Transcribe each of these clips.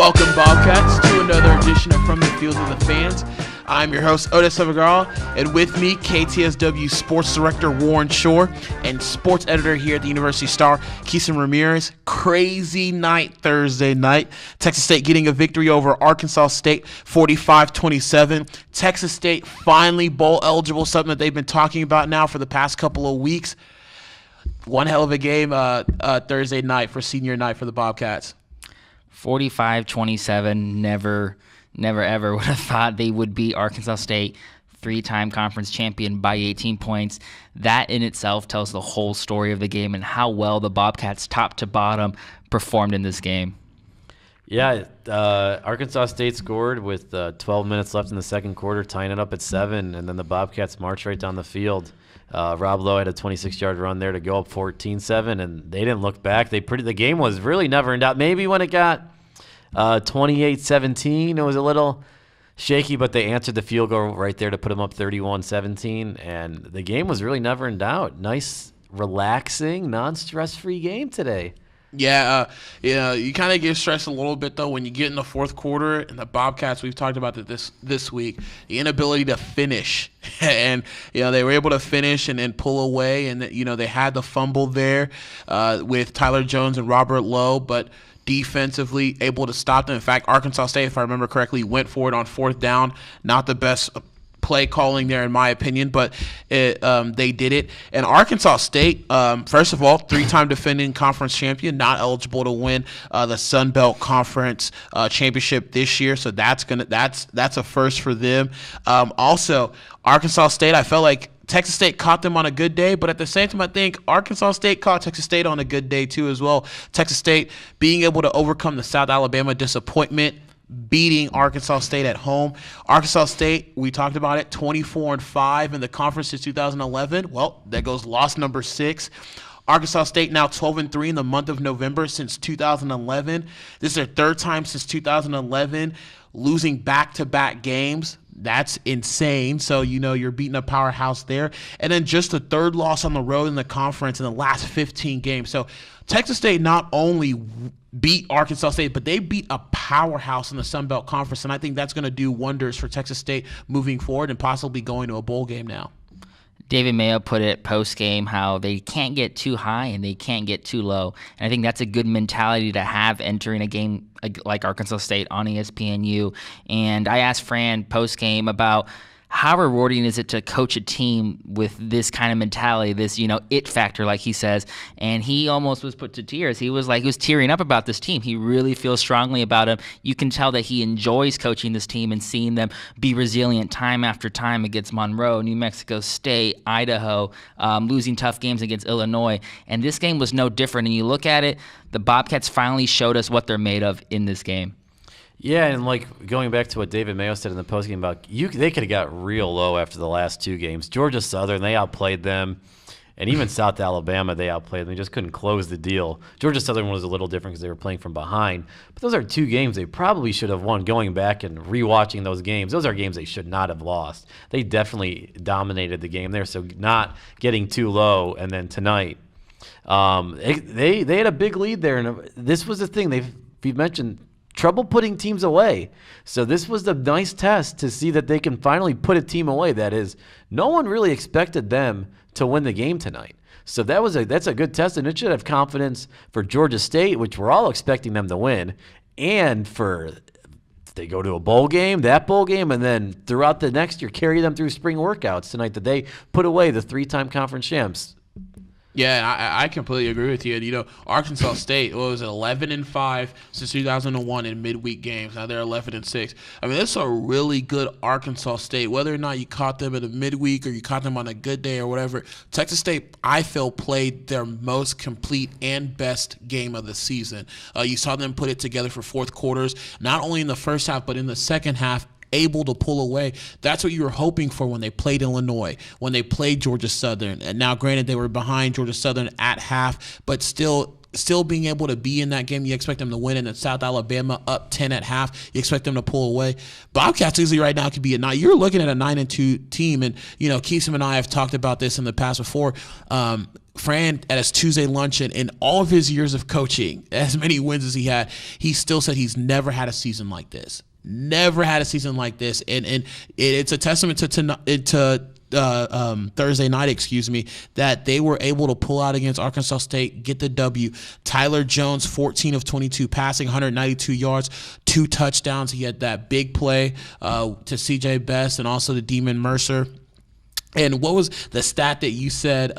Welcome, Bobcats, to another edition of From the Field of the Fans. I'm your host, Odus Evbagharu, and with me, KTSW Sports Director Warren Schorr and Sports Editor here at the University Star, Quixem Ramirez. Crazy night Thursday night. Texas State getting a victory over Arkansas State, 45-27. Texas State finally bowl eligible, something that they've been talking about now for the past couple of weeks. One hell of a game Thursday night for senior night for the Bobcats. 45-27, never ever would have thought they would beat Arkansas State, three-time conference champion, by 18 points. That in itself tells the whole story of the game and how well the Bobcats, top to bottom, performed in this game. Yeah, Arkansas State scored with 12 minutes left in the second quarter, tying it up at 7, and then the Bobcats marched right down the field. Rob Lowe had a 26-yard run there to go up 14-7, and they didn't look back. The game was really never in doubt. Maybe when it got 28-17, it was a little shaky, but they answered the field goal right there to put them up 31-17, and the game was really never in doubt. Nice, relaxing, non-stress-free game today. Yeah, you kind of get stressed a little bit, though, when you get in the fourth quarter. And the Bobcats, we've talked about it this week, the inability to finish. And, they were able to finish and then pull away. And, they had the fumble there with Tyler Jones and Robert Lowe, but defensively able to stop them. In fact, Arkansas State, if I remember correctly, went for it on fourth down. Not the best play calling there, in my opinion, but they did it. And Arkansas State, first of all, three-time defending conference champion, not eligible to win the Sun Belt Conference championship this year, so that's a first for them. Also, Arkansas State, I felt like Texas State caught them on a good day, but at the same time, I think Arkansas State caught Texas State on a good day too as well. Texas State being able to overcome the South Alabama disappointment, beating Arkansas State at home. Arkansas State, we talked about it, 24-5 in the conference since 2011. Well, that goes loss number 6. Arkansas State now 12-3 in the month of November since 2011. This is their third time since 2011 losing back-to-back games. That's insane. So, you're beating a powerhouse there. And then just the third loss on the road in the conference in the last 15 games. So, Texas State not only beat Arkansas State, but they beat a powerhouse in the Sun Belt Conference. And I think that's going to do wonders for Texas State moving forward and possibly going to a bowl game now. David Mayo put it post-game how they can't get too high and they can't get too low. And I think that's a good mentality to have entering a game like Arkansas State on ESPNU. And I asked Fran post-game about how rewarding is it to coach a team with this kind of mentality, this, it factor, like he says. And he almost was put to tears. He was tearing up about this team. He really feels strongly about him. You can tell that he enjoys coaching this team and seeing them be resilient time after time against Monroe, New Mexico State, Idaho, losing tough games against Illinois. And this game was no different. And you look at it, the Bobcats finally showed us what they're made of in this game. Yeah, and going back to what David Mayo said in the postgame about they could have got real low after the last two games. Georgia Southern, they outplayed them, and even South Alabama, they outplayed them. They just couldn't close the deal. Georgia Southern was a little different because they were playing from behind. But those are two games they probably should have won. Going back and rewatching those games, those are games they should not have lost. They definitely dominated the game there, so not getting too low. And then tonight, they had a big lead there, and this was the thing. We've mentioned trouble putting teams away. So this was the nice test to see that they can finally put a team away. That is, no one really expected them to win the game tonight. So that's a good test, and it should have confidence for Georgia State, which we're all expecting them to win, and for they go to a bowl game, and then throughout the next year carry them through spring workouts tonight that they put away the three-time conference champs. Yeah, I completely agree with you. And, Arkansas State was 11-5 since 2001 in midweek games. Now they're 11-6. I mean, that's a really good Arkansas State. Whether or not you caught them in a midweek or you caught them on a good day or whatever, Texas State, I feel, played their most complete and best game of the season. You saw them put it together for fourth quarters, not only in the first half but in the second half, able to pull away. That's what you were hoping for when they played Illinois, when they played Georgia Southern. And now, granted, they were behind Georgia Southern at half, but still being able to be in that game. You expect them to win. And then South Alabama up 10 at half, you expect them to pull away. Bobcats easily right now could be a 9. You're looking at a 9-2 team, and Quixem and I have talked about this in the past before. Fran, at his Tuesday luncheon, in all of his years of coaching, as many wins as he had, he still said he's never had a season like this. Never had a season like this. And it's a testament to Thursday night, that they were able to pull out against Arkansas State, get the W. Tyler Jones, 14 of 22 passing, 192 yards, 2 touchdowns. He had that big play to C.J. Best and also to Demon Mercer. And what was the stat that you said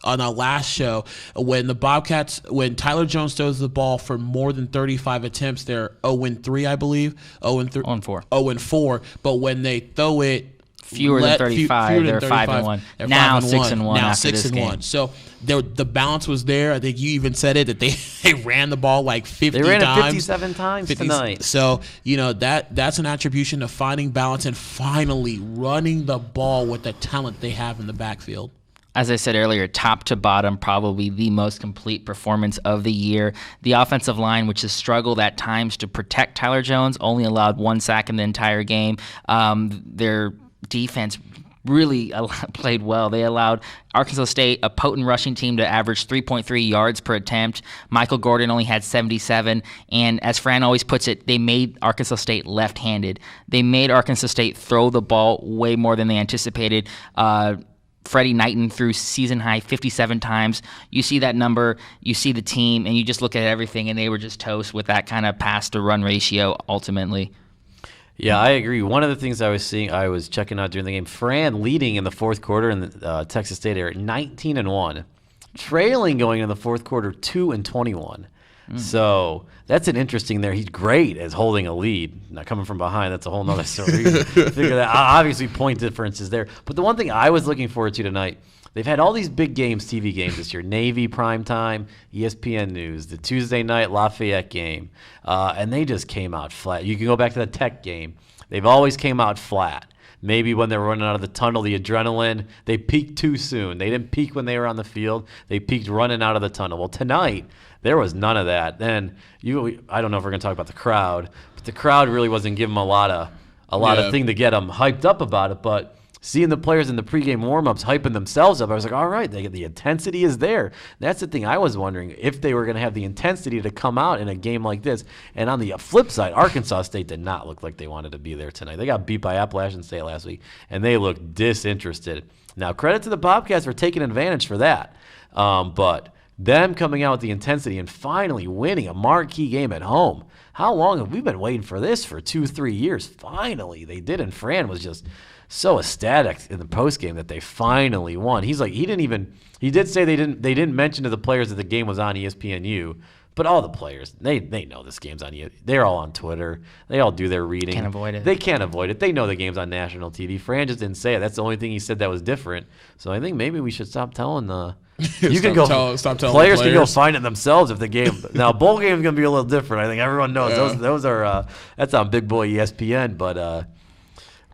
on our last show, when the Bobcats, when Tyler Jones throws the ball for more than 35 attempts, they're 0-3, I believe. 0-3. 0-4. 0-4. But when they throw it fewer than 35, they're 5-1. Now 6-1 now after this game. 6-1. So the balance was there. I think you even said it, that they ran the ball like 50 times. They ran it 57 times tonight. So, that's an attribution of finding balance and finally running the ball with the talent they have in the backfield. As I said earlier, top to bottom, probably the most complete performance of the year. The offensive line, which has struggled at times to protect Tyler Jones, only allowed 1 sack in the entire game. Their defense really played well. They allowed Arkansas State, a potent rushing team, to average 3.3 yards per attempt. Michael Gordon only had 77. And as Fran always puts it, they made Arkansas State left-handed. They made Arkansas State throw the ball way more than they anticipated. Freddie Knighton threw season high 57 times. You see that number, you see the team, and you just look at everything, and they were just toast with that kind of pass to run ratio ultimately. Yeah, I agree. One of the things I was checking out during the game, Fran leading in the fourth quarter in the Texas State area, 19-1, trailing going in the fourth quarter 2-21. So that's an interesting there. He's great as holding a lead. Now, coming from behind, that's a whole nother story. Figure that obviously point differences there. But the one thing I was looking forward to tonight, they've had all these big games, TV games this year. Navy primetime, ESPN News, the Tuesday night Lafayette game, and they just came out flat. You can go back to the Tech game. They've always came out flat. Maybe when they were running out of the tunnel, the adrenaline, they peaked too soon. They didn't peak when they were on the field. They peaked running out of the tunnel. Well, tonight, there was none of that. Then I don't know if we're going to talk about the crowd, but the crowd really wasn't giving them a lot of thing to get them hyped up about it. But seeing the players in the pregame warmups hyping themselves up, I was like, all right, the intensity is there. That's the thing I was wondering, if they were going to have the intensity to come out in a game like this. And on the flip side, Arkansas State did not look like they wanted to be there tonight. They got beat by Appalachian State last week, and they looked disinterested. Now, credit to the Bobcats for taking advantage for that. But them coming out with the intensity and finally winning a marquee game at home. How long have we been waiting for this? For 2-3 years. Finally, they did, and Fran was just so ecstatic in the postgame that they finally won. He's like, he did say they didn't mention to the players that the game was on ESPNU, but all the players, they know this game's on ESPN. They're all on Twitter. They all do their reading. Can't avoid it. They can't avoid it. They know the game's on national TV. Fran just didn't say it. That's the only thing he said that was different. So I think maybe we should stop telling the You can stop telling players can go find it themselves if the game. Now, bowl game is going to be a little different. I think everyone knows those are that's on Big Boy ESPN.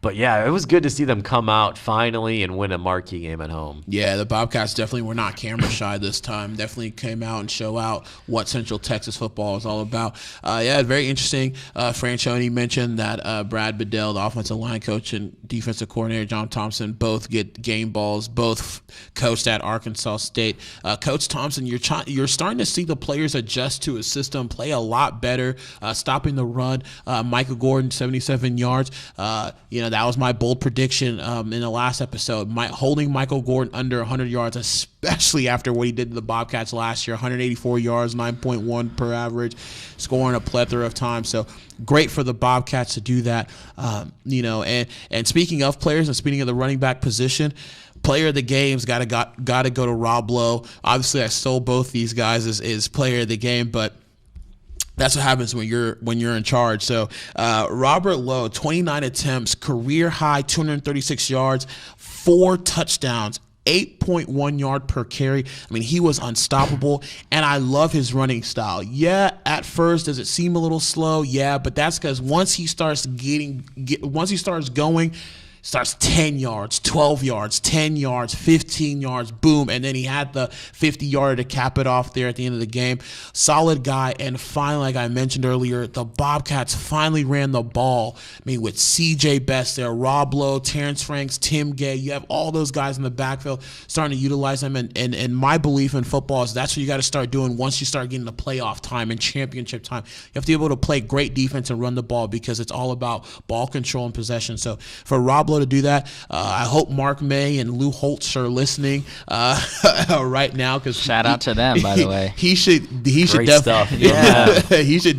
But yeah, it was good to see them come out finally and win a marquee game at home. Yeah, the Bobcats definitely were not camera shy this time. Definitely came out and show out what Central Texas football is all about. Very interesting. Franchione mentioned that Brad Bedell, the offensive line coach, and defensive coordinator John Thompson both get game balls, both coached at Arkansas State. Coach Thompson, you're starting to see the players adjust to his system, play a lot better, stopping the run. Michael Gordon, 77 yards. That was my bold prediction in the last episode. Holding Michael Gordon under 100 yards, especially after what he did to the Bobcats last year, 184 yards, 9.1 per average, scoring a plethora of times. So great for the Bobcats to do that. And speaking of players and speaking of the running back position, player of the game's got to go to Rob Lowe. Obviously, I stole both these guys as player of the game, but that's what happens when you're in charge. So Robert Lowe, 29 attempts, career high 236 yards, 4 touchdowns, 8.1 yard per carry. I mean, he was unstoppable, and I love his running style. Yeah, at first, does it seem a little slow? Yeah, but that's because once he starts going, starts 10 yards, 12 yards, 10 yards, 15 yards, boom. And then he had the 50-yarder to cap it off there at the end of the game. Solid guy. And finally, like I mentioned earlier, the Bobcats finally ran the ball. I mean, with C.J. Best there, Rob Lowe, Terrence Franks, Tim Gay. You have all those guys in the backfield starting to utilize them. And my belief in football is that's what you got to start doing once you start getting the playoff time and championship time. You have to be able to play great defense and run the ball because it's all about ball control and possession. So for Rob Lowe to do that, I hope Mark May and Lou Holtz are listening right now. Because shout out to them, by the way. He should he should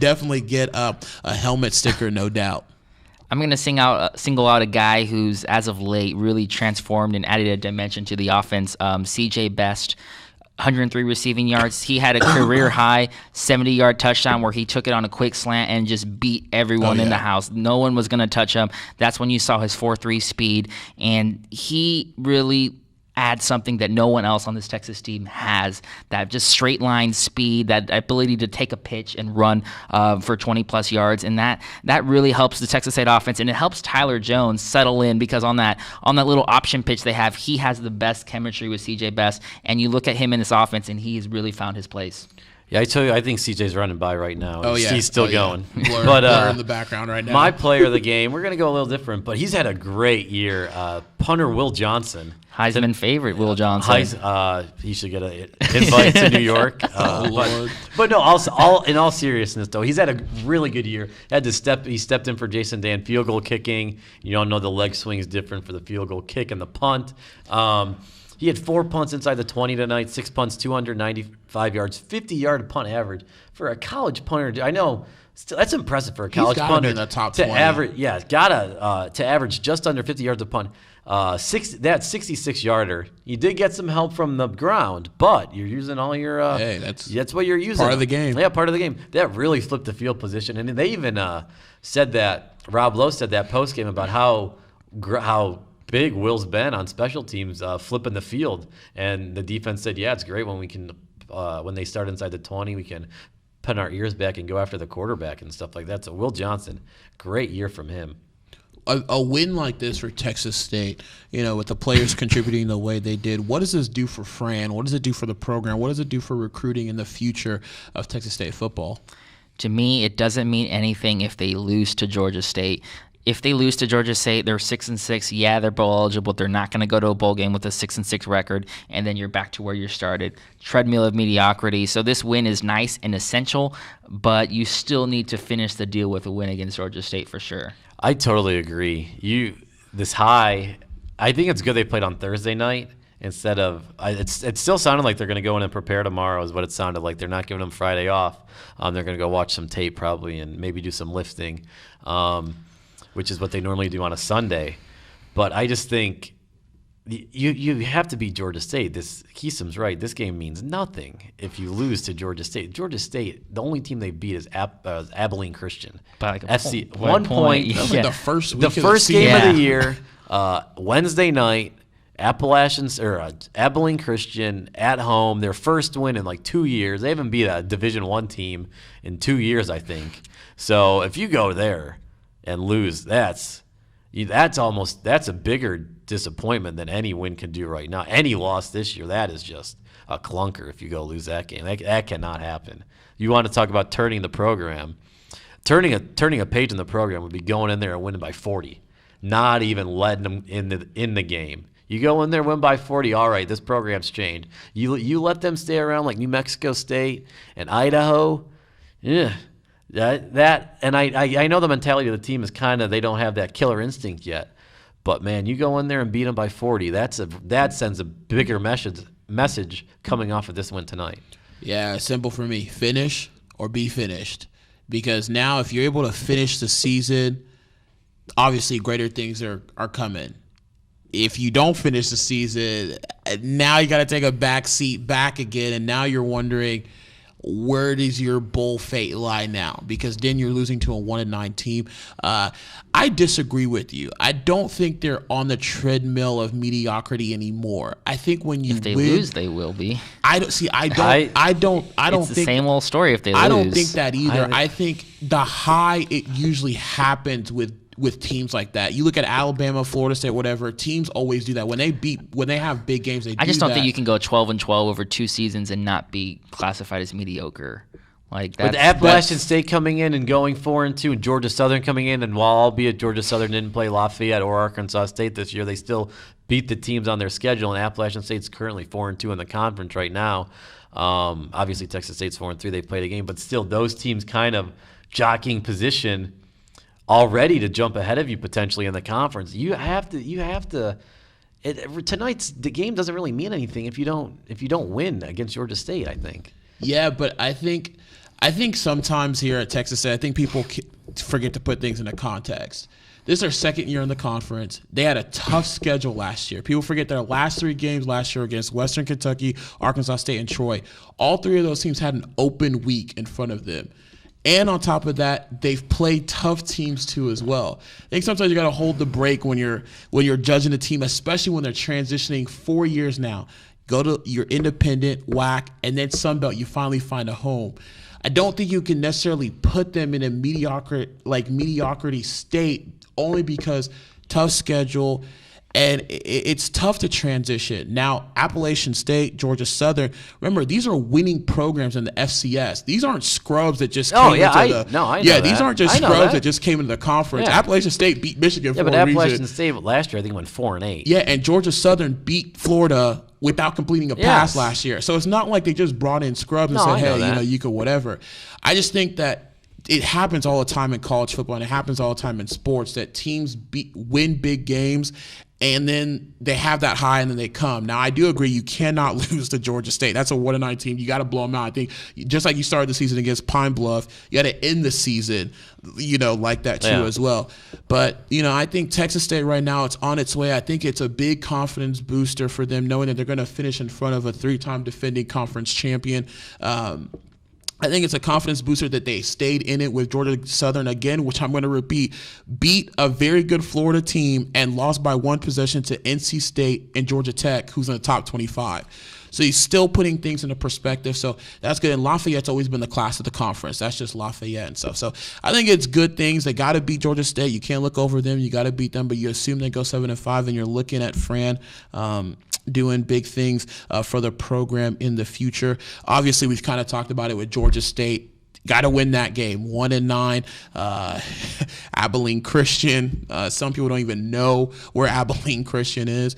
definitely get a helmet sticker, no doubt. I'm going to single out a guy who's, as of late, really transformed and added a dimension to the offense. C.J. Best, 103 receiving yards. He had a career-high 70-yard touchdown where he took it on a quick slant and just beat everyone in the house. No one was going to touch him. That's when you saw his 4.3 speed, and he really adds something that no one else on this Texas team has, that just straight line speed, that ability to take a pitch and run for 20-plus yards, and that really helps the Texas State offense, and it helps Tyler Jones settle in because on that little option pitch they have, he has the best chemistry with C.J. Best, and you look at him in this offense, and he's really found his place. Yeah, I tell you, I think CJ's running by right now. Oh, yeah. He's still going. Blur in the background right now. My player of the game, we're going to go a little different, but he's had a great year. Punter Will Johnson. Heisman favorite, Will Johnson. He should get an invite to New York. But no, in all seriousness, though, he's had a really good year. He stepped in for Jason Dan field goal kicking. You don't know the leg swing is different for the field goal kick and the punt. He had 4 punts inside the 20 tonight, 6 punts, 295 yards, 50-yard punt average for a college punter. I know that's impressive for a college punter be in the top to 20. average. Yeah, to average just under 50 yards a punt. That 66-yarder. You did get some help from the ground, but you're using all your. That's what you're using. Part of the game. Yeah, part of the game. That really flipped the field position, and they even said that Rob Lowe said that post game about how big Will's been on special teams, flipping the field, and the defense said, "Yeah, it's great when we can, when they start inside the 20, we can put our ears back and go after the quarterback and stuff like that." So Will Johnson, great year from him. A win like this for Texas State, with the players contributing the way they did, what does this do for Fran? What does it do for the program? What does it do for recruiting in the future of Texas State football? To me, it doesn't mean anything if they lose to Georgia State. If they lose to Georgia State, they're 6-6. Yeah, they're bowl eligible. They're not going to go to a bowl game with a 6-6 record, and then you're back to where you started. Treadmill of mediocrity. So this win is nice and essential, but you still need to finish the deal with a win against Georgia State for sure. I totally agree. I think it's good they played on Thursday night instead of it still sounded like they're going to go in and prepare tomorrow is what it sounded like. They're not giving them Friday off. They're going to go watch some tape probably and maybe do some lifting, which is what they normally do on a Sunday. But I just think you have to beat Georgia State. Quixem's right. This game means nothing if you lose to Georgia State. Georgia State, the only team they beat is Abilene Christian. By like FC, 1 point. Yeah. Like the first week game of the year, Wednesday night, Abilene Christian at home, their first win in like 2 years. They haven't beat a Division I team in 2 years, I think. So if you go there and lose, that's a bigger disappointment than any win can do right now. Any loss this year, that is just a clunker if you go lose that game. That cannot happen. You want to talk about turning the program. Turning a page in the program would be going in there and winning by 40, not even letting them in the game. You go in there, win by 40, all right, this program's changed. You let them stay around like New Mexico State and Idaho, yeah. And I know the mentality of the team is kind of they don't have that killer instinct yet. But, man, you go in there and beat them by 40. That sends a bigger message coming off of this win tonight. Yeah, simple for me. Finish or be finished. Because now if you're able to finish the season, obviously greater things are coming. If you don't finish the season, now you got to take a back seat back again, and now you're wondering – where does your bowl fate lie now? Because then you're losing to a 1-9 team. I disagree with you. I don't think they're on the treadmill of mediocrity anymore. I think when you if they lose, they will be. I don't think it's the same old story if they lose. I don't think that either. I think the high it usually happens with with teams like that. You look at Alabama, Florida State, whatever. Teams always do that when they have big games. They I just don't that. think you can go 12-12 over 2 seasons and not be classified as mediocre. Like with Appalachian State coming in and going 4-2, and Georgia Southern coming in, and while albeit Georgia Southern didn't play Lafayette or Arkansas State this year, they still beat the teams on their schedule. And Appalachian State's currently 4-2 in the conference right now. Obviously, Texas State's 4-3. They played a game, but still, those teams kind of jockeying position already to jump ahead of you potentially in the conference. You have to. Tonight's the game doesn't really mean anything if you don't win against Georgia State, I think. Yeah, but I think sometimes here at Texas State, I think people forget to put things into context. This is their second year in the conference. They had a tough schedule last year. People forget their last 3 games last year against Western Kentucky, Arkansas State, and Troy. All 3 of those teams had an open week in front of them. And on top of that, they've played tough teams too as well. I think sometimes you got to hold the break when you're judging a team, especially when they're transitioning 4 years now. Go to your independent, WAC, and then Sunbelt. You finally find a home. I don't think you can necessarily put them in a mediocrity state only because tough schedule, and it's tough to transition. Now, Appalachian State, Georgia Southern, remember, these are winning programs in the FCS. These aren't scrubs that just came into these aren't just scrubs that just came into the conference. Yeah. Appalachian State beat Michigan for a reason. Yeah, but Appalachian State last year, I think, went 4-8. Yeah, and Georgia Southern beat Florida without completing a pass last year. So it's not like they just brought in scrubs and said, hey, you could whatever. I just think that it happens all the time in college football, and it happens all the time in sports, that teams win big games, and then they have that high, and then they come. Now, I do agree you cannot lose to Georgia State. That's a 1-9 team. You got to blow them out. I think just like you started the season against Pine Bluff, you got to end the season, like that too as well. But, I think Texas State right now, it's on its way. I think it's a big confidence booster for them, knowing that they're going to finish in front of a 3-time defending conference champion. I think it's a confidence booster that they stayed in it with Georgia Southern again, which I'm going to repeat, beat a very good Florida team and lost by 1 possession to NC State and Georgia Tech, who's in the top 25. So he's still putting things into perspective. So that's good. And Lafayette's always been the class of the conference. That's just Lafayette and stuff. So I think it's good things. They got to beat Georgia State. You can't look over them. You got to beat them. But you assume they go 7-5, and you're looking at Fran doing big things for the program in the future. Obviously, we've kind of talked about it with Georgia State. Got to win that game. 1-9. Abilene Christian. Some people don't even know where Abilene Christian is.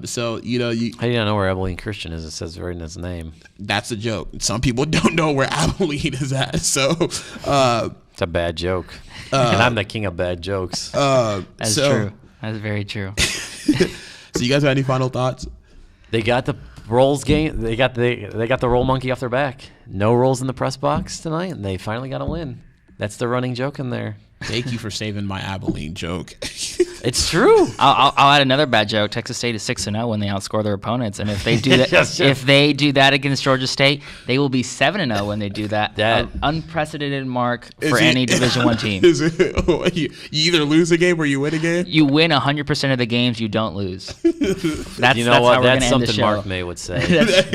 So you how do you not know where Abilene Christian is? It says right in its name. That's a joke. Some people don't know where Abilene is at. So it's a bad joke, and I'm the king of bad jokes. That's true. That's very true. So you guys got any final thoughts? They got the rolls game. They got the roll monkey off their back. No rolls in the press box tonight, and they finally got a win. That's the running joke in there. Thank you for saving my Abilene joke. It's true. I'll add another bad joke. Texas State is 6-0 when they outscore their opponents, and if they do that, if they do that against Georgia State, they will be 7-0 when they do that. An unprecedented mark for any Division I team. You either lose a game or you win a game. You win 100% of the games. You don't lose. That's something Mark May would say.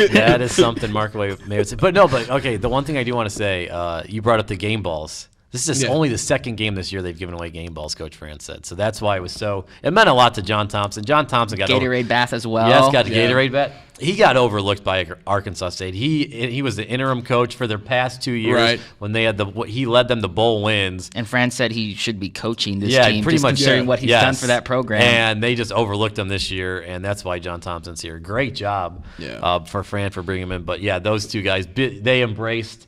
That is something Mark May would say. But okay. The one thing I do want to say, you brought up the game balls. This is only the second game this year they've given away game balls, Coach Fran said. So that's why it meant a lot to John Thompson. John Thompson got Gatorade bath as well. Yes, got the Gatorade bath. He got overlooked by Arkansas State. He was the interim coach for their past 2 years when they had he led them to bowl wins. And Fran said he should be coaching this team, pretty much considering what he's done for that program. And they just overlooked him this year, and that's why John Thompson's here. Great job for Fran for bringing him in. But those two guys, they embraced.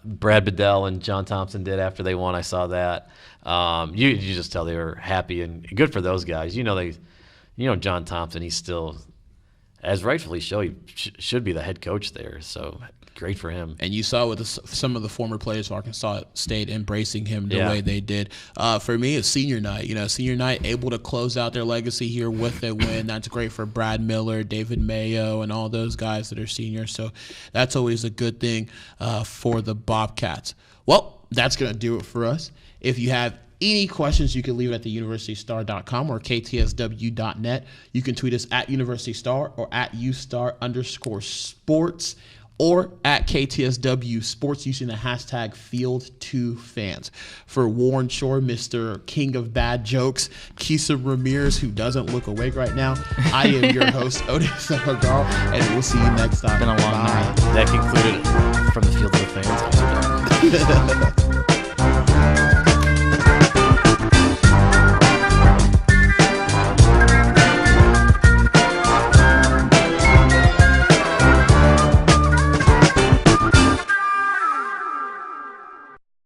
Brad Bedell and John Thompson did after they won. I saw that. You just tell they were happy and good for those guys. John Thompson. He's still, as rightfully so, he should be the head coach there. So great for him. And you saw with some of the former players of Arkansas State embracing him the way they did. For me, it's senior night. Senior night, able to close out their legacy here with a win. That's great for Brad Miller, David Mayo, and all those guys that are seniors. So that's always a good thing for the Bobcats. Well, that's going to do it for us. If you have any questions, you can leave it at theuniversitystar.com or ktsw.net. You can tweet us at universitystar or at ustar_sports. or at KTSW Sports using the hashtag Field2Fans. For Warren Schorr, Mr. King of Bad Jokes, Quixem Ramirez, who doesn't look awake right now, I am your host, Odus Evbagharu, and we'll see you next time. Been a long night. That concluded From the Field to the Fans.